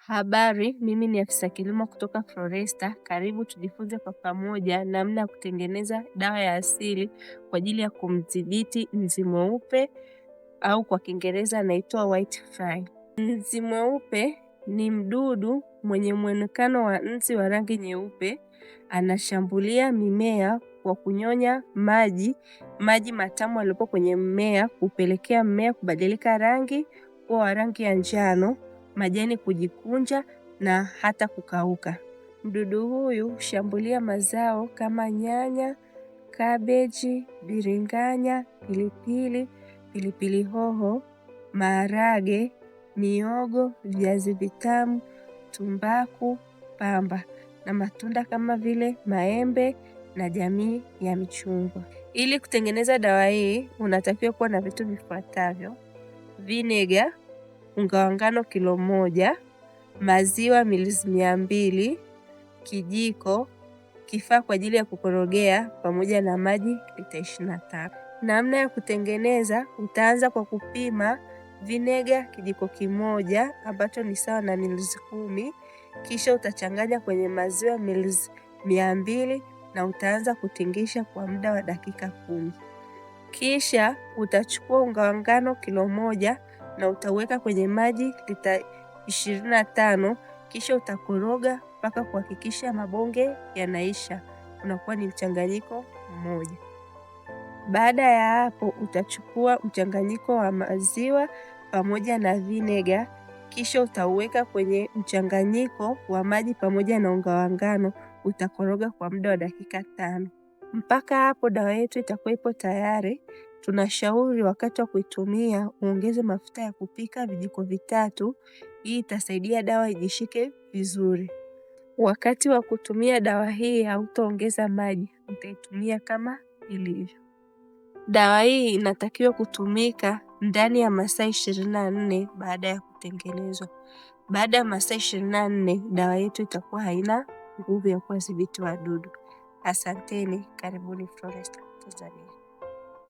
Habari, mimi ni afisa kilimo kutoka Floresta. Karibu tujifunze kwa pamoja namna ya kutengeneza dawa ya asili kwa ajili ya kumdhibiti nzi mweupe au kwa Kiingereza anaitwa white fly. Nzi mweupe ni mdudu mwenye muonekano wa nzi wa rangi nyeupe. Anashambulia mimea kwa kunyonya maji matamu yaliyopo kwenye mmea, kupelekea mmea kubadilika rangi kuwa rangi ya njano, majani kujikunja na hata kukauka. Mdudu huyu hushambulia mazao kama nyanya, kabeji, biringanya, pilipili, pilipili hoho, maharage, mihogo, viazi vitamu, tumbaku, pamba na matunda kama vile maembe na jamii ya michungwa. Ili kutengeneza dawa hii unatakiwa kuwa na vitu vifuatavyo: vinegar unga wa ngano kilo 1, maziwa mililita 200, kijiko, kifaa kwa ajili ya kukorogea pamoja na maji lita 25. Namna ya kutengeneza, utaanza kwa kupima vinega kijiko kimoja ambacho ni sawa na mililita 10, kisha utachanganya kwenye maziwa mililita 200 na utaanza kutingisha kwa muda wa dakika 10. Kisha utachukua unga wa ngano kilo 1 na utaweka kwenye maji lita 25, kisha utakoroga mpaka kuhakikisha mabonge yanaisha. Unakuwa ni mchanganyiko mmoja. Baada ya hapo utachukua mchanganyiko wa maziwa pamoja na vinega, kisha utauweka kwenye mchanganyiko wa maji pamoja na unga wa ngano, utakoroga kwa muda wa dakika 5. Mpaka hapo dawa yetu itakuwa ipo tayari. Tunashauri wakati wa kuitumia uongeze mafuta ya kupika vijiko 3. Hii itasaidia dawa ijishike vizuri. Wakati wa kutumia dawa hii hautaongeza maji, utaitumia kama ilivyo. Dawa hii inatakiwa kutumika ndani ya masaa 24 baada ya kutengenezwa. Baada ya masaa 24 dawa yetu itakuwa haina nguvu ya kuwadhibiti wadudu. Asanteni, karibuni Floresta Tanzania.